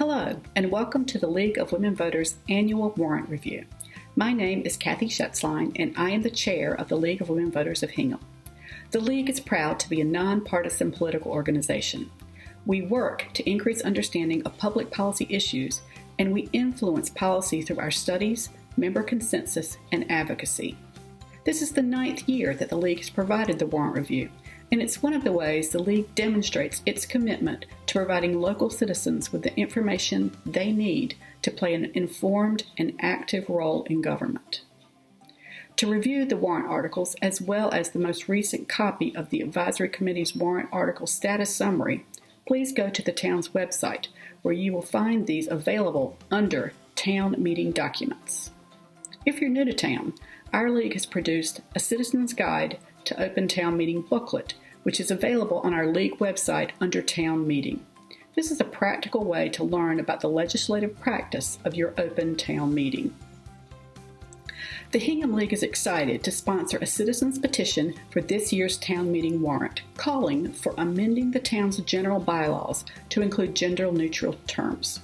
Hello, and welcome to the League of Women Voters Annual Warrant Review. My name is Kathy Schutzline, and I am the chair of the League of Women Voters of Hingham. The League is proud to be a nonpartisan political organization. We work to increase understanding of public policy issues, and we influence policy through our studies, member consensus, and advocacy. This is the 9th year that the League has provided the Warrant Review, and it's one of the ways the League demonstrates its commitment to providing local citizens with the information they need to play an informed and active role in government. To review the warrant articles, as well as the most recent copy of the Advisory Committee's warrant article status summary, please go to the town's website, where you will find these available under Town Meeting Documents. If you're new to town, our League has produced a Citizen's Guide to Open Town Meeting booklet, which is available on our League website under Town Meeting. This is a practical way to learn about the legislative practice of your open town meeting. The Hingham League is excited to sponsor a citizen's petition for this year's town meeting warrant, calling for amending the town's general bylaws to include gender-neutral terms.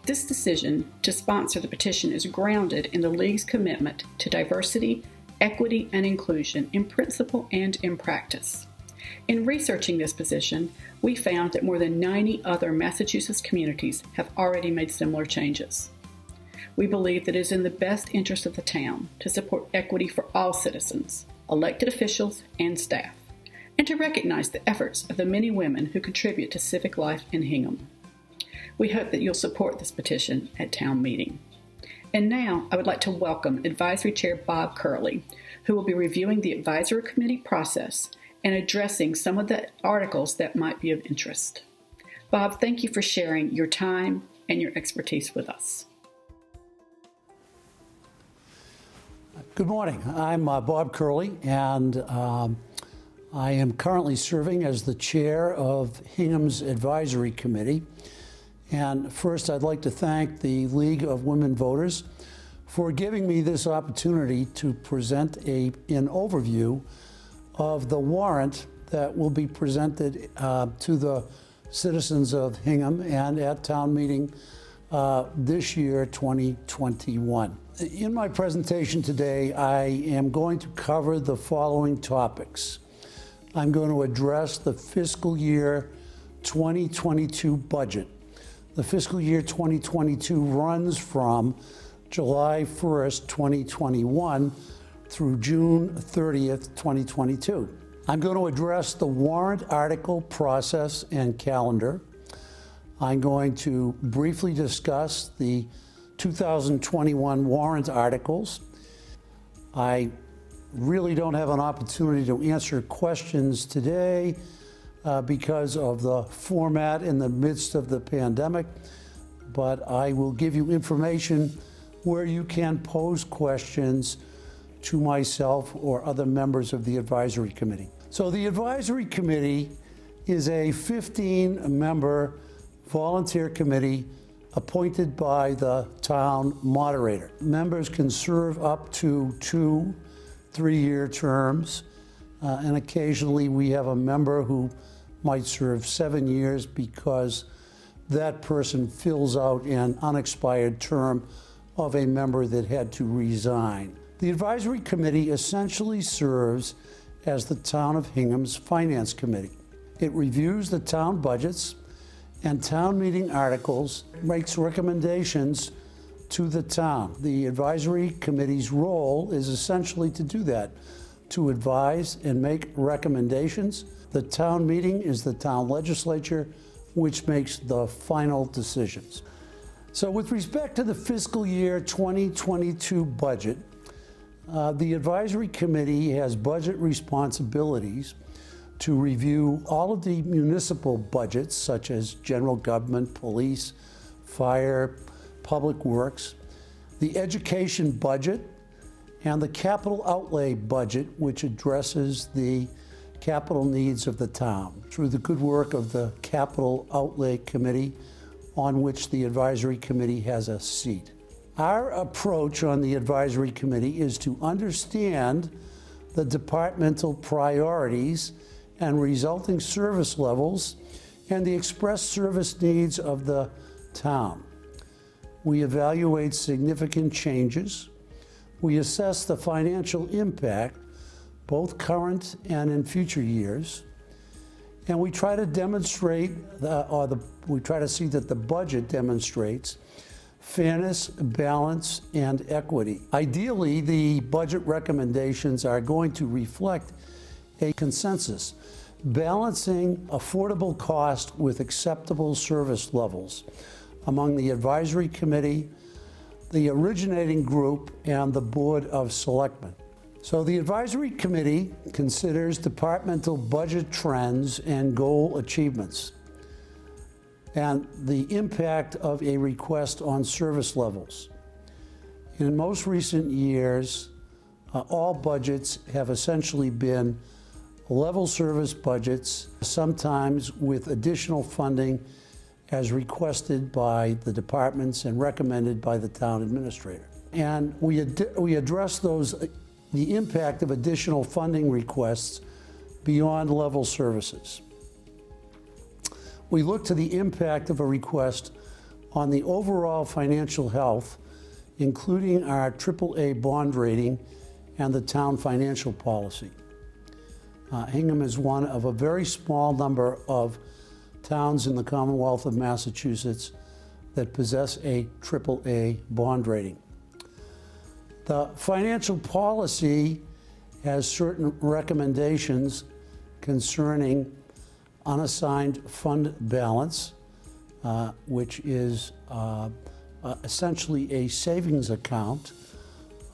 This decision to sponsor the petition is grounded in the League's commitment to diversity, equity, and inclusion in principle and in practice. In researching this position, we found that more than 90 other Massachusetts communities have already made similar changes. We believe that it is in the best interest of the town to support equity for all citizens, elected officials, and staff, and to recognize the efforts of the many women who contribute to civic life in Hingham. We hope that you'll support this petition at town meeting. And now I would like to welcome Advisory Chair Bob Curley, who will be reviewing the Advisory Committee process and addressing some of the articles that might be of interest. Bob, thank you for sharing your time and your expertise with us. Good morning. I'm Bob Curley, and I am currently serving as the chair of Hingham's Advisory Committee. And first, I'd like to thank the League of Women Voters for giving me this opportunity to present an overview of the warrant that will be presented to the citizens of Hingham and at town meeting this year, 2021. In my presentation today, I am going to cover the following topics. I'm going to address the fiscal year 2022 budget. The fiscal year 2022 runs from July 1st, 2021 through June 30th, 2022. I'm going to address the warrant article process and calendar. I'm going to briefly discuss the 2021 warrant articles. I really don't have an opportunity to answer questions today because of the format in the midst of the pandemic, but I will give you information where you can pose questions to myself or other members of the Advisory Committee. So the Advisory Committee is a 15-member volunteer committee appointed by the town moderator. Members can serve up to 2 3-year terms, and occasionally we have a member who might serve 7 years because that person fills out an unexpired term of a member that had to resign. The Advisory Committee essentially serves as the Town of Hingham's Finance Committee. It reviews the town budgets and town meeting articles, makes recommendations to the town. The Advisory Committee's role is essentially to do that, to advise and make recommendations. The town meeting is the town legislature, which makes the final decisions. So with respect to the fiscal year 2022 budget, the Advisory Committee has budget responsibilities to review all of the municipal budgets, such as general government, police, fire, public works, the education budget, and the capital outlay budget, which addresses the capital needs of the town through the good work of the Capital Outlay Committee, on which the Advisory Committee has a seat. Our approach on the Advisory Committee is to understand the departmental priorities and resulting service levels and the express service needs of the town. We evaluate significant changes. We assess the financial impact, both current and in future years. And we try to demonstrate, we try to see that the budget demonstrates fairness, balance, and equity. Ideally, the budget recommendations are going to reflect a consensus, balancing affordable cost with acceptable service levels among the advisory committee, the originating group, and the Board of Selectmen. So the advisory committee considers departmental budget trends and goal achievements and the impact of a request on service levels. In most recent years, all budgets have essentially been level service budgets, sometimes with additional funding as requested by the departments and recommended by the town administrator. And we address the impact of additional funding requests beyond level services. We look to the impact of a request on the overall financial health, including our AAA bond rating and the town financial policy. Hingham is one of a very small number of towns in the Commonwealth of Massachusetts that possess a AAA bond rating. The financial policy has certain recommendations concerning unassigned fund balance, which is essentially a savings account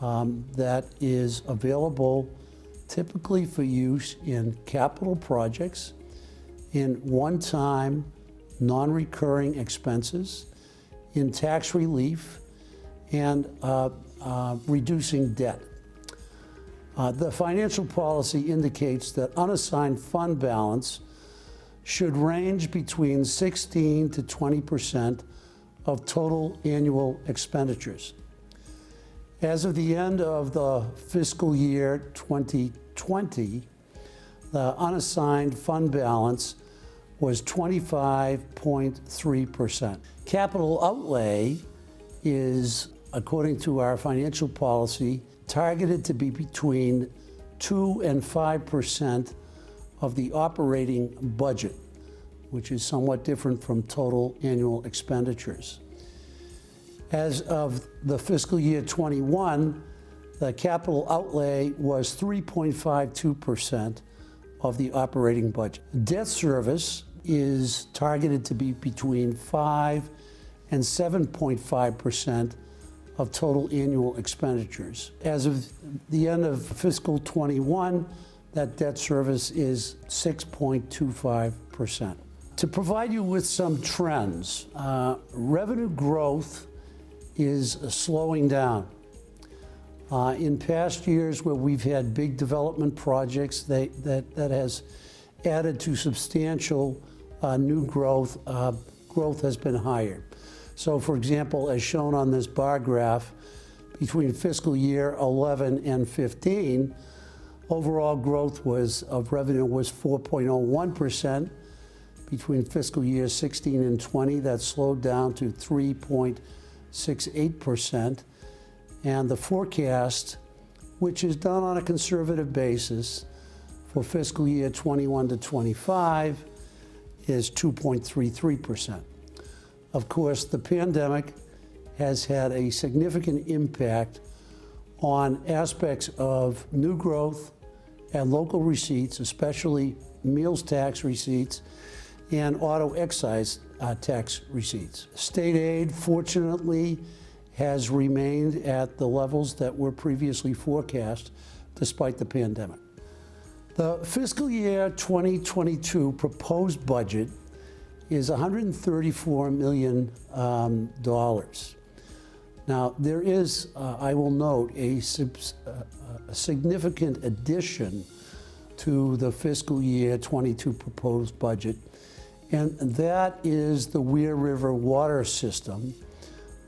that is available typically for use in capital projects, in one-time non-recurring expenses, in tax relief, and reducing debt. The financial policy indicates that unassigned fund balance should range between 16 to 20% of total annual expenditures. As of the end of the fiscal year 2020, the unassigned fund balance was 25.3%. Capital outlay is, according to our financial policy, targeted to be between 2 and 5% of the operating budget, which is somewhat different from total annual expenditures. As of the fiscal year 21, the capital outlay was 3.52% of the operating budget. Debt service is targeted to be between 5 and 7.5% of total annual expenditures. As of the end of fiscal 21, that debt service is 6.25%. To provide you with some trends, revenue growth is slowing down. In past years where we've had big development projects that has added to substantial new growth, growth has been higher. So for example, as shown on this bar graph, between fiscal year 11 and 15, overall growth of revenue was 4.01%. Between fiscal year 16 and 20, that slowed down to 3.68%. And the forecast, which is done on a conservative basis for fiscal year 21 to 25, is 2.33%. Of course, the pandemic has had a significant impact on aspects of new growth and local receipts, especially meals tax receipts and auto excise tax receipts. State aid, fortunately, has remained at the levels that were previously forecast despite the pandemic. The fiscal year 2022 proposed budget is $134 million. Now, there is, I will note, a significant addition to the fiscal year 22 proposed budget, and that is the Weir River water system,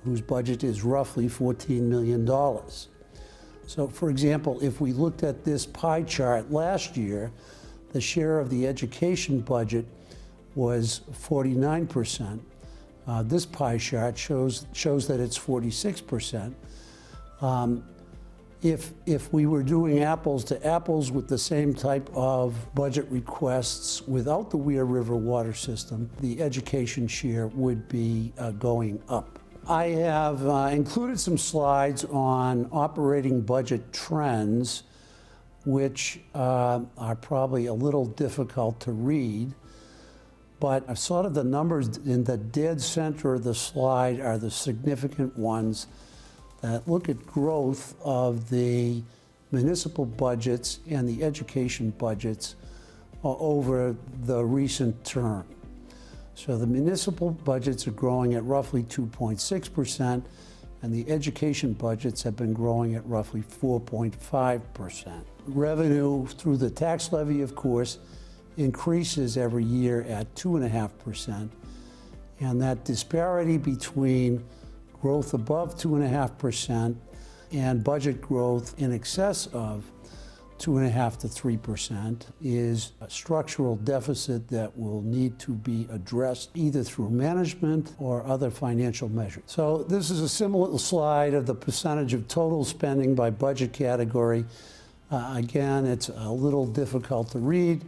whose budget is roughly $14 million. So, for example, if we looked at this pie chart last year, the share of the education budget was 49%. This pie chart shows that it's 46%. If we were doing apples to apples with the same type of budget requests without the Weir River water system, the education share would be going up. I have included some slides on operating budget trends, which are probably a little difficult to read, but sort of the numbers in the dead center of the slide are the significant ones that look at growth of the municipal budgets and the education budgets over the recent term. So the municipal budgets are growing at roughly 2.6%, and the education budgets have been growing at roughly 4.5%. Revenue through the tax levy, of course, increases every year at 2.5%, and that disparity between growth above 2.5% and budget growth in excess of 2.5% to 3% is a structural deficit that will need to be addressed either through management or other financial measures. So this is a similar slide of the percentage of total spending by budget category. Again, it's a little difficult to read,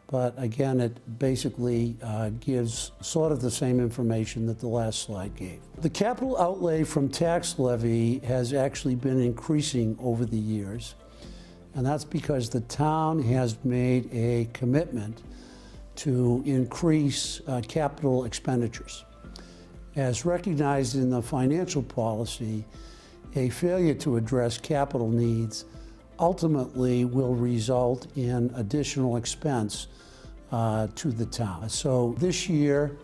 but again, it basically gives sort of the same information that the last slide gave. The capital outlay from tax levy has actually been increasing over the years, and that's because the town has made a commitment to increase capital expenditures. As recognized in the financial policy, a failure to address capital needs ultimately will result in additional expense to the town. So this year,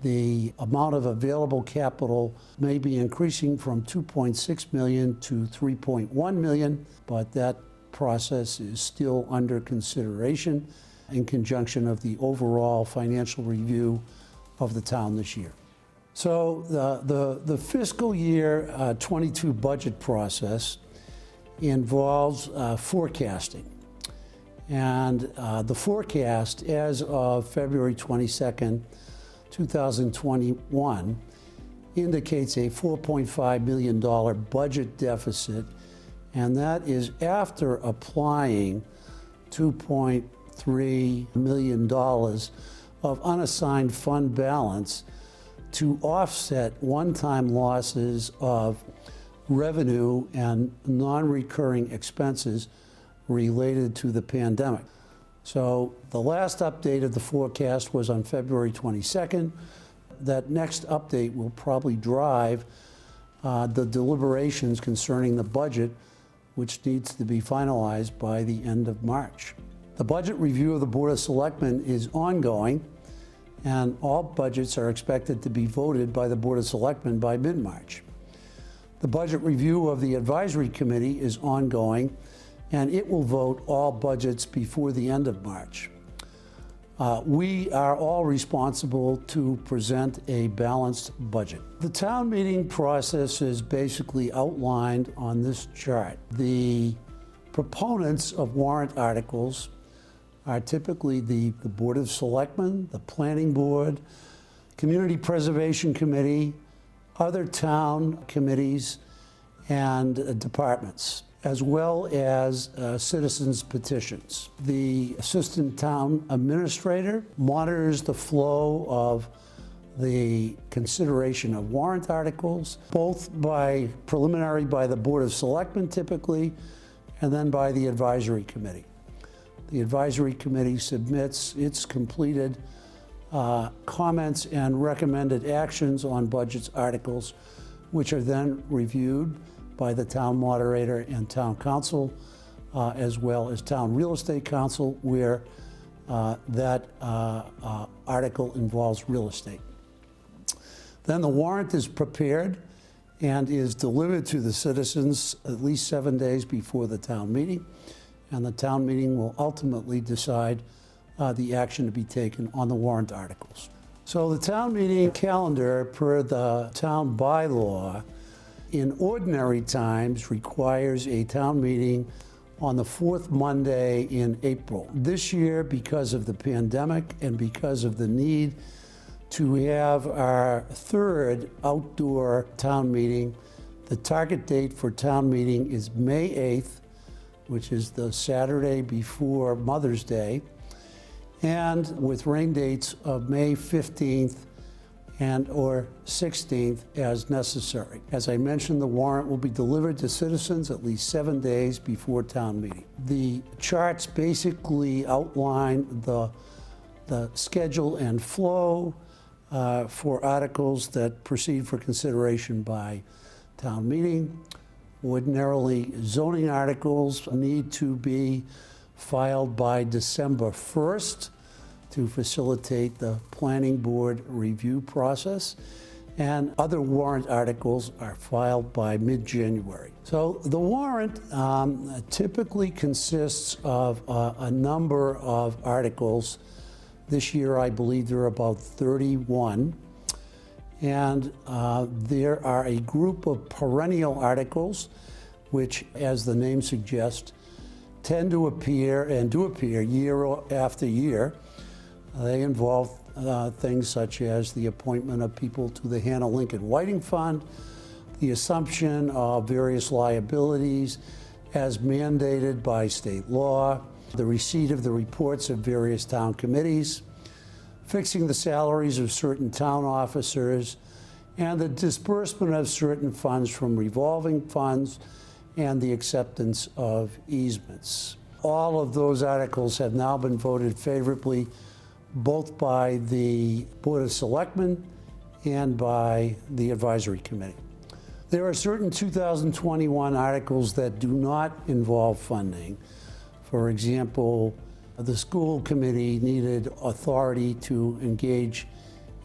the amount of available capital may be increasing from $2.6 million to $3.1 million, but that process is still under consideration in conjunction of the overall financial review of the town this year. So the fiscal year 22 budget process involves forecasting. And the forecast as of February 22nd, 2021 indicates a $4.5 million budget deficit, and that is after applying $2.3 million of unassigned fund balance to offset one-time losses of revenue and non-recurring expenses related to the pandemic. So the last update of the forecast was on February 22nd. That next update will probably drive the deliberations concerning the budget, which needs to be finalized by the end of March. The budget review of the Board of Selectmen is ongoing, and all budgets are expected to be voted by the Board of Selectmen by mid-March. The budget review of the Advisory Committee is ongoing, and it will vote all budgets before the end of March. We are all responsible to present a balanced budget. The town meeting process is basically outlined on this chart. The proponents of warrant articles are typically the Board of Selectmen, the Planning Board, Community Preservation Committee, other town committees and departments, as well as citizens' petitions. The Assistant Town Administrator monitors the flow of the consideration of warrant articles, both preliminary by the Board of Selectmen typically, and then by the Advisory Committee. The Advisory Committee submits its completed comments and recommended actions on budget articles, which are then reviewed by the town moderator and town council, as well as town real estate council, where that article involves real estate. Then the warrant is prepared and is delivered to the citizens at least 7 days before the town meeting, and the town meeting will ultimately decide the action to be taken on the warrant articles. So the town meeting calendar, per the town bylaw, in ordinary times requires a town meeting on the fourth Monday in April. This year, because of the pandemic and because of the need to have our third outdoor town meeting. The target date for town meeting is May 8th, which is the Saturday before Mother's Day, and with rain dates of May 15th and or 16th as necessary. As I mentioned, the warrant will be delivered to citizens at least 7 days before town meeting. The charts basically outline the schedule and flow for articles that proceed for consideration by town meeting. Ordinarily, zoning articles need to be filed by December 1st to facilitate the planning board review process, and other warrant articles are filed by mid-January. So the warrant typically consists of a number of articles. This year, I believe there are about 31. And there are a group of perennial articles, which, as the name suggests, tend to appear and do appear year after year. They involve things such as the appointment of people to the Hannah Lincoln Whiting Fund, the assumption of various liabilities as mandated by state law, the receipt of the reports of various town committees, fixing the salaries of certain town officers, and the disbursement of certain funds from revolving funds, and the acceptance of easements. All of those articles have now been voted favorably both by the Board of Selectmen and by the Advisory Committee. There are certain 2021 articles that do not involve funding. For example, the school committee needed authority to engage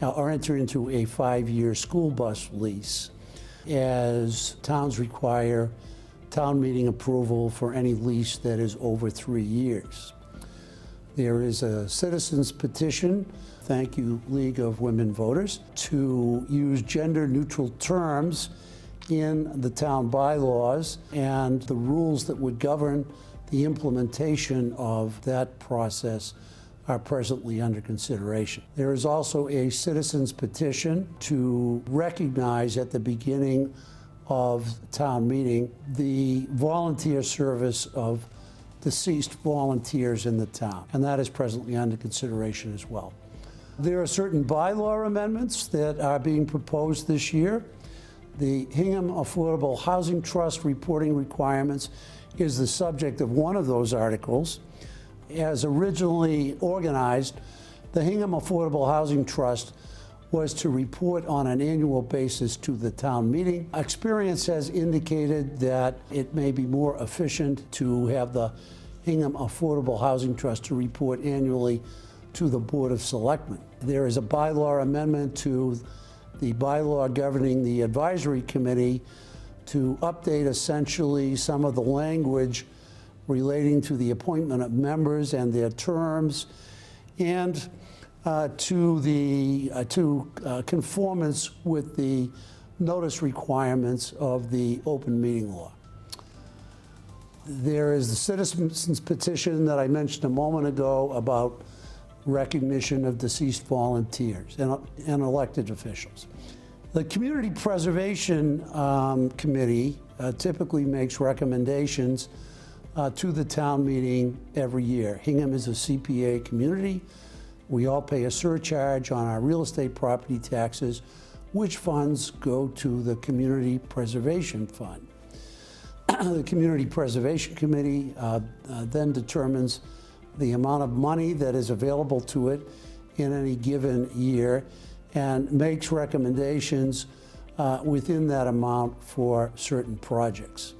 or enter into a 5-year school bus lease, as towns require town meeting approval for any lease that is over 3 years. There is a citizens petition, thank you League of Women Voters, to use gender-neutral terms in the town bylaws, and the rules that would govern the implementation of that process are presently under consideration. There is also a citizens petition to recognize at the beginning of town meeting the volunteer service of deceased volunteers in the town, and that is presently under consideration as well. There are certain bylaw amendments that are being proposed this year. The Hingham Affordable Housing Trust reporting requirements is the subject of one of those articles. As originally organized, the Hingham Affordable Housing Trust was to report on an annual basis to the town meeting. Experience has indicated that it may be more efficient to have the Hingham Affordable Housing Trust to report annually to the Board of Selectmen. There is a bylaw amendment to the bylaw governing the Advisory Committee to update essentially some of the language relating to the appointment of members and their terms, and to conformance with the notice requirements of the open meeting law. There is the citizens petition that I mentioned a moment ago about recognition of deceased volunteers and elected officials. The Community Preservation Committee typically makes recommendations to the town meeting every year. Hingham is a CPA community. We all pay a surcharge on our real estate property taxes, which funds go to the Community Preservation Fund. The Community Preservation Committee then determines the amount of money that is available to it in any given year and makes recommendations within that amount for certain projects.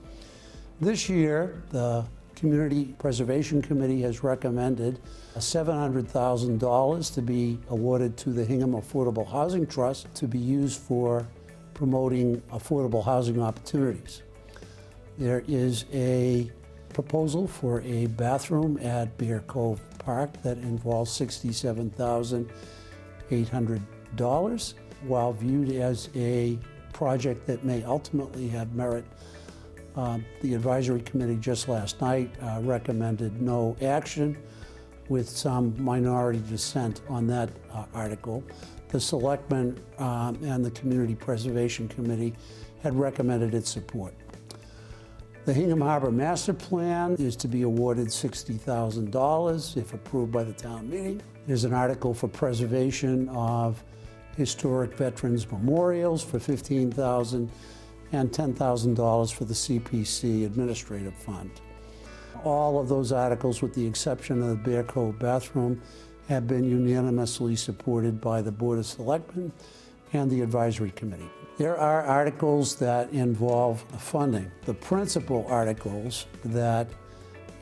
This year, the Community Preservation Committee has recommended $700,000 to be awarded to the Hingham Affordable Housing Trust to be used for promoting affordable housing opportunities. There is a proposal for a bathroom at Bear Cove Park that involves $67,800. While viewed as a project that may ultimately have merit, the Advisory Committee just last night recommended no action with some minority dissent on that article. The Selectmen and the Community Preservation Committee had recommended its support. The Hingham Harbor Master Plan is to be awarded $60,000 if approved by the town meeting. There's an article for preservation of historic veterans memorials for $15,000 and $10,000 for the CPC Administrative Fund. All of those articles, with the exception of the Bear Cove bathroom, have been unanimously supported by the Board of Selectmen and the Advisory Committee. There are articles that involve funding. The principal articles that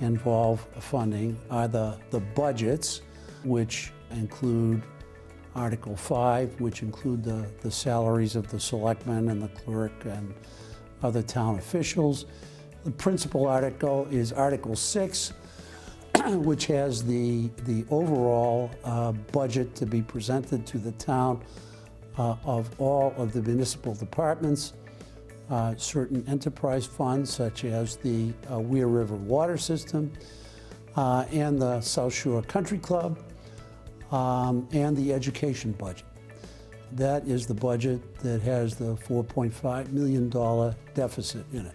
involve funding are the budgets, which include Article 5, which include the salaries of the selectmen and the clerk and other town officials. The principal article is Article 6, which has the overall budget to be presented to the town of all of the municipal departments, certain enterprise funds such as the Weir River Water System and the South Shore Country Club, and the education budget. That is the budget that has the $4.5 million deficit in it.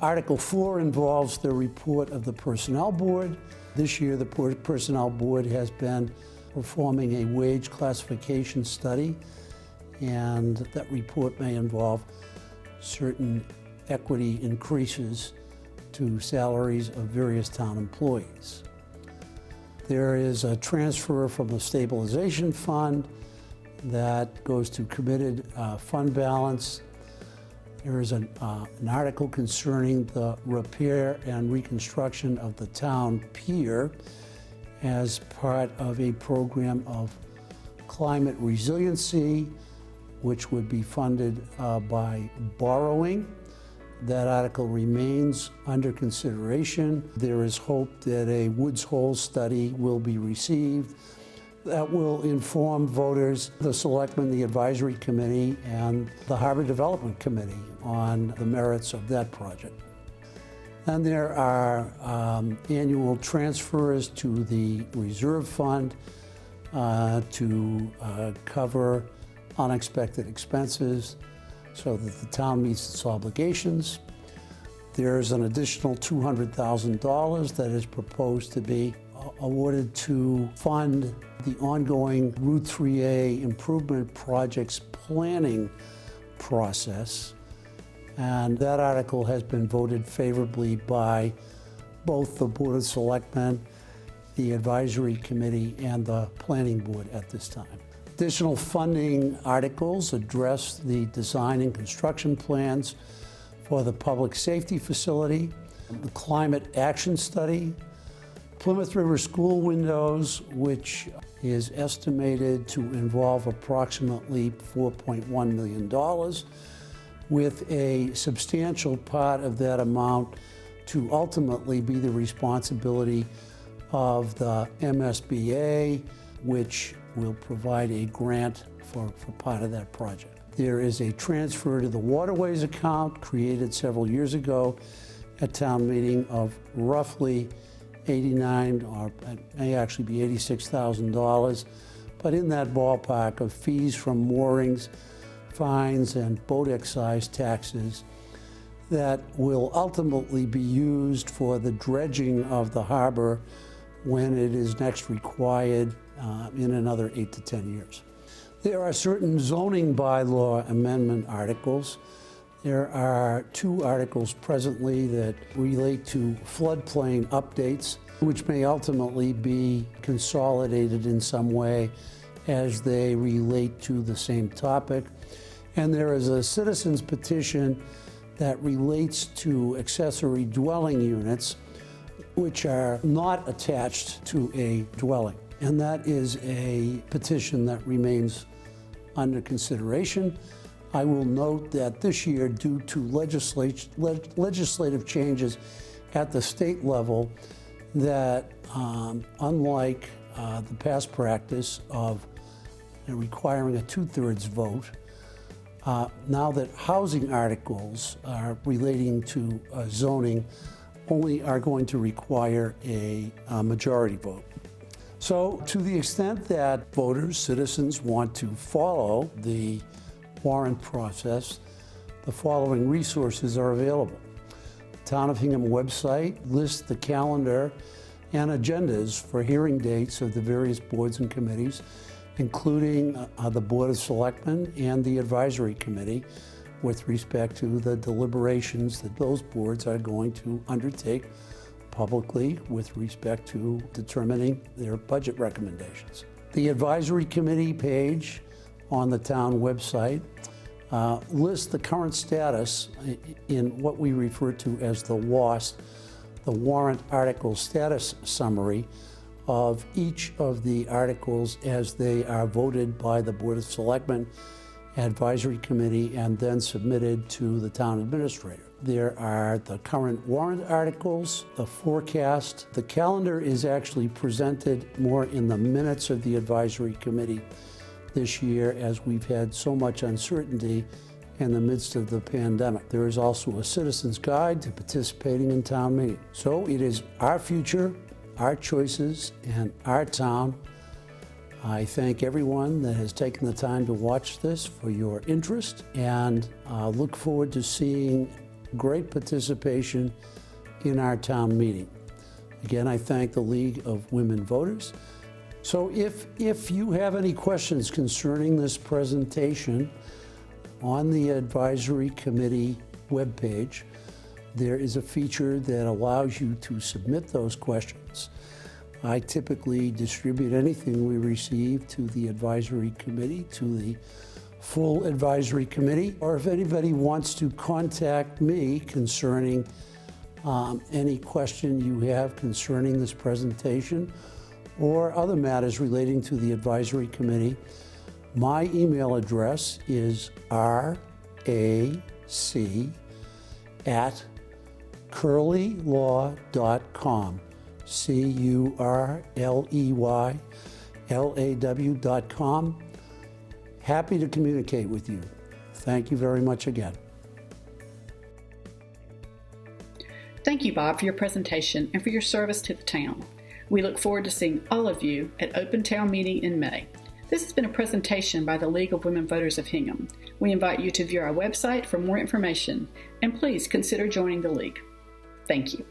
Article 4 involves the report of the Personnel Board. This year, the Personnel Board has been performing a wage classification study, and that report may involve certain equity increases to salaries of various town employees. There is a transfer from the stabilization fund that goes to committed fund balance. There is an article concerning the repair and reconstruction of the town pier as part of a program of climate resiliency, which would be funded by borrowing. That article remains under consideration. There is hope that a Woods Hole study will be received that will inform voters, the selectmen, the advisory committee, and the Harbor Development Committee on the merits of that project. And there are annual transfers to the reserve fund to cover unexpected expenses so that the town meets its obligations. There's an additional $200,000 that is proposed to be awarded to fund the ongoing Route 3A improvement projects planning process. And that article has been voted favorably by both the Board of Selectmen, the Advisory Committee, and the Planning Board at this time. Additional funding articles address the design and construction plans for the public safety facility, the climate action study, Plymouth River school windows, which is estimated to involve approximately $4.1 million, with a substantial part of that amount to ultimately be the responsibility of the MSBA, which will provide a grant for part of that project. There is a transfer to the waterways account created several years ago at town meeting of roughly $89, or it may actually be $86,000, but in that ballpark of fees from moorings, fines, and boat excise taxes that will ultimately be used for the dredging of the harbor when it is next required in another 8 to 10 years. There are certain zoning bylaw amendment articles. There are 2 articles presently that relate to floodplain updates, which may ultimately be consolidated in some way as they relate to the same topic. And there is a citizen's petition that relates to accessory dwelling units, which are not attached to a dwelling. And that is a petition that remains under consideration. I will note that this year, due to legislative changes at the state level, that unlike the past practice of requiring a 2/3 vote, now that housing articles relating to zoning only are going to require a majority vote. So to the extent that voters, citizens want to follow the warrant process, the following resources are available. The Town of Hingham website lists the calendar and agendas for hearing dates of the various boards and committees, including the Board of Selectmen and the Advisory Committee, with respect to the deliberations that those boards are going to undertake publicly with respect to determining their budget recommendations. The Advisory Committee page on the town website lists the current status in what we refer to as the WAST, the Warrant Article Status Summary, of each of the articles as they are voted by the Board of Selectmen, Advisory Committee, and then submitted to the Town Administrator. There are the current warrant articles, the forecast. The calendar is actually presented more in the minutes of the Advisory Committee this year, as we've had so much uncertainty in the midst of the pandemic. There is also a citizen's guide to participating in town meeting. So it is our future, our choices, and our town. I thank everyone that has taken the time to watch this for your interest, and look forward to seeing great participation in our town meeting. Again, I thank the League of Women Voters. So if you have any questions concerning this presentation, on the Advisory Committee webpage, there is a feature that allows you to submit those questions. I typically distribute anything we receive to the Advisory Committee, to the full Advisory Committee, or if anybody wants to contact me concerning any question you have concerning this presentation or other matters relating to the Advisory Committee, my email address is rac@curleylaw.com, curleylaw.com. Happy to communicate with you. Thank you very much again. Thank you, Bob, for your presentation and for your service to the town. We look forward to seeing all of you at Open Town Meeting in May. This has been a presentation by the League of Women Voters of Hingham. We invite you to view our website for more information, and please consider joining the League. Thank you.